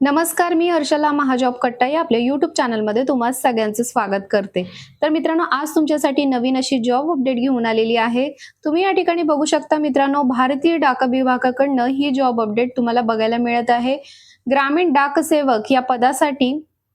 नमस्कार, मी हर्षला महाजॉब कट्टा या आपल्या YouTube चॅनलमध्ये तुम्हा सगळ्यांचं स्वागत करते. तर मित्रांनो, आज तुमच्यासाठी नवीन अशी जॉब अपडेट घेऊन आलेली आहे. तुम्ही या ठिकाणी बघू शकता मित्रांनो, भारतीय डाक विभागाकडनं ही जॉब अपडेट तुम्हाला बघायला मिळत आहे. ग्रामीण डाक सेवक या पदासाठी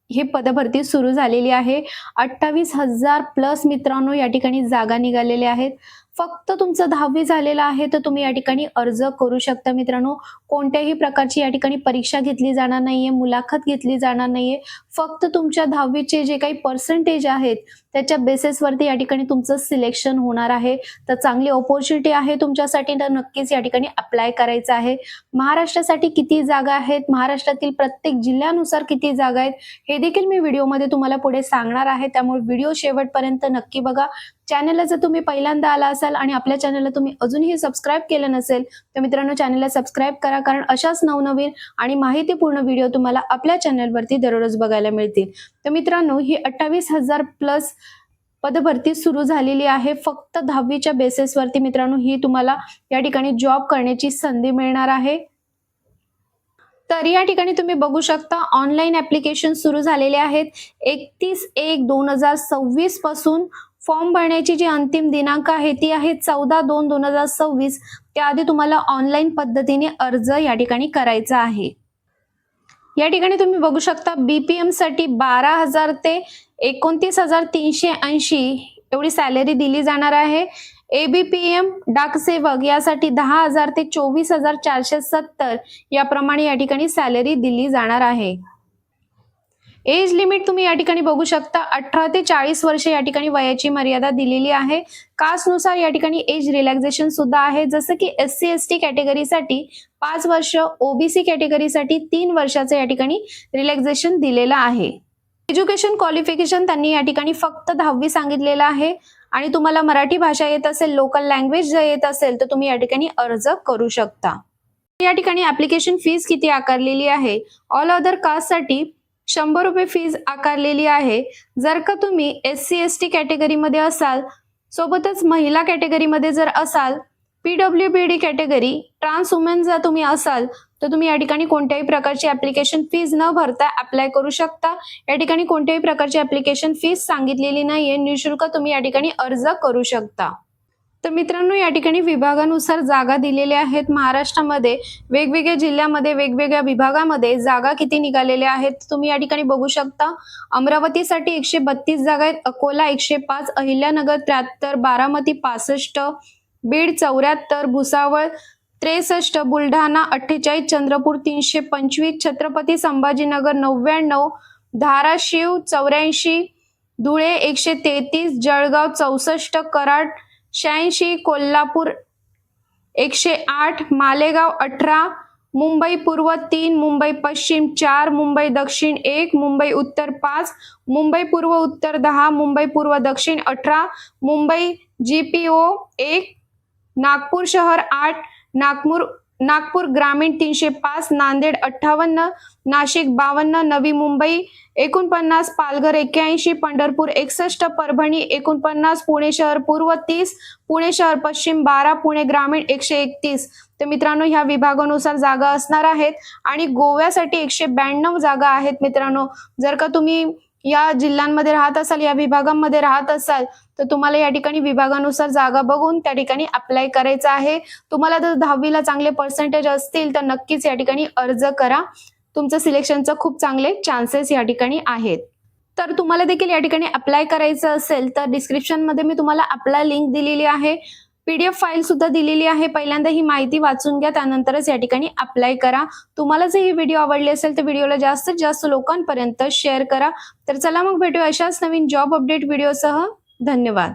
ही पदभरती सुरू झालेली आहे. 28,000 प्लस मित्रांनो या ठिकाणी जागा निघालेल्या आहेत. फक्त तुमचं 10वी झालेलं आहे तर तुम्ही या ठिकाणी अर्ज करू शकता मित्रांनो. कोणत्याही प्रकारची या ठिकाणी परीक्षा घेतली जाणार नाहीये, मुलाखत घेतली जाणार नाहीये. फक्त तुमच्या 10वीचे जे काही पर्सेंटेज आहेत त्याच्या बेसिसवरती या ठिकाणी तुमचं सिलेक्शन होणार आहे. तर चांगली अपॉर्च्युनिटी आहे तुमच्यासाठी, तर नक्कीच या ठिकाणी अप्लाय करायचं आहे. महाराष्ट्रासाठी किती जागा आहेत, महाराष्ट्रातील प्रत्येक जिल्ह्यानुसार किती जागा आहेत हे देखील मी व्हिडिओमध्ये तुम्हाला पुढे सांगणार आहे. त्यामुळे व्हिडिओ शेवटपर्यंत नक्की बघा. चॅनलला जर तुम्ही पहिल्यांदा आला असाल आणि आपल्या चॅनलला तुम्ही अजूनही सबस्क्राईब केलं नसेल तर मित्रांनो चॅनलला सबस्क्राईब करा, कारण अशाच नवनवीन आणि माहितीपूर्ण व्हिडिओ तुम्हाला आपल्या चॅनलवरती दररोज बघायला मिळतील. तर मित्रांनो, ही 28,000 प्लस पदभरती सुरू झालेली आहे. फक्त 10वीच्या बेसिसवरती मित्रांनो ही तुम्हाला या ठिकाणी जॉब करण्याची संधी मिळणार आहे. तर या ठिकाणी तुम्ही बघू शकता ऑनलाईन ऍप्लिकेशन सुरू झालेले आहेत. 31/1/2026 पासून फॉर्म भरण्याची जी अंतिम दिनांक आहे ती आहे 14/2/2026. त्याआधी तुम्हाला ऑनलाईन पद्धतीने अर्ज या ठिकाणी करायचा आहे. या ठिकाणी तुम्ही बघू शकता बीपीएम साठी 12,000 ते 29,380 एवढी सॅलरी दिली जाणार आहे. एबीपीएम डाक सेवक यासाठी 10,000 ते 24,470 याप्रमाणे या ठिकाणी सॅलरी दिली जाणार आहे. एज लिमिट तुम्ही या ठिकाणी बघू शकता 18 ते 40 वर्ष या ठिकाणी वयाची मर्यादा दिलेली आहे. कास्टनुसार या ठिकाणी एज रिलॅक्सेशन सुद्धा आहे, जसं की SC ST कॅटेगरीसाठी 5 वर्ष, ओबीसी कॅटेगरीसाठी 3 वर्षाचं या ठिकाणी रिलॅक्सेशन दिलेलं आहे. एज्युकेशन क्वालिफिकेशन त्यांनी या ठिकाणी फक्त 10वी सांगितलेलं आहे आणि तुम्हाला मराठी भाषा येत असेल, लोकल लँग्वेज जर येत असेल तर तुम्ही या ठिकाणी अर्ज करू शकता. या ठिकाणी ऍप्लिकेशन फीस किती आकारलेली आहे? ऑल अदर कास्टसाठी 100 रुपये फीज आकारलेली आहे. जर का तुम्ही SC ST कॅटेगरीमध्ये असाल, सोबतच महिला कॅटेगरीमध्ये जर असाल, PWBD कॅटेगरी, ट्रान्स वुमेन जर तुम्ही असाल तर तुम्ही या ठिकाणी कोणत्याही प्रकारची ऍप्लिकेशन फीज न भरता अप्लाय करू शकता. या ठिकाणी कोणत्याही प्रकारची ऍप्लिकेशन फीस सांगितलेली नाहीये, निःशुल्क तुम्ही या ठिकाणी अर्ज करू शकता. तर मित्रांनो, या ठिकाणी विभागानुसार जागा दिलेल्या आहेत. महाराष्ट्रामध्ये वेगवेगळ्या जिल्ह्यामध्ये वेगवेगळ्या विभागामध्ये जागा किती निघालेल्या आहेत तुम्ही या ठिकाणी बघू शकता. अमरावतीसाठी 132 जागा आहेत, अकोला 105, अहिल्यानगर 73, बारामती 65, बीड 74, भुसावळ 63, बुलढाणा 48, चंद्रपूर 325, छत्रपती संभाजीनगर 99, धाराशिव 84, धुळे 133, जळगाव 64, कराड 86, कोल्हापूर 108, मालेगाव 18, मुंबई पूर्व 3, मुंबई पश्चिम 4, मुंबई दक्षिण 1, मुंबई उत्तर 5, मुंबई पूर्व उत्तर 10, मुंबई पूर्व दक्षिण 18, मुंबई GPO 1, नागपूर शहर 8, नागपूर ग्रामीण 305, नांदेड 58, नाशिक 52, नवी मुंबई 49, पालघर 81, पंढरपूर 61, परभणी 49, पुणे शहर पूर्व 30, पुणे शहर पश्चिम 12, पुणे ग्रामीण 131. तर मित्रांनो, ह्या विभागानुसार जागा असणार आहेत आणि गोव्यासाठी 192 जागा आहेत. मित्रांनो, जर का तुम्ही या जिल्ह्यांमध्ये राहत असाल, या विभागांमध्ये राहत असाल तर तुम्हाला या ठिकाणी विभागानुसार जागा बघून त्या ठिकाणी अप्लाय करायचं आहे. तुम्हाला जर 10वीला चांगले पर्सेंटेज असतील तर नक्कीच या ठिकाणी अर्ज करा. तुमचं सिलेक्शनचं खूप चांगले चान्सेस या ठिकाणी आहेत. तर तुम्हाला देखील या ठिकाणी अप्लाय करायचं असेल तर डिस्क्रिप्शन मध्ये मी तुम्हाला अप्लाय लिंक दिलेली आहे, PDF फाईल सुद्धा दिलेली आहे. पहिल्यांदा ही माहिती वाचून घ्या, त्यानंतरच या ठिकाणी अप्लाय करा. तुम्हाला जर ही व्हिडिओ आवडली असेल तर व्हिडिओला जास्तीत जास्त लोकांपर्यंत शेअर करा. तर चला मग भेटूया अशाच नवीन जॉब अपडेट व्हिडिओसह. धन्यवाद.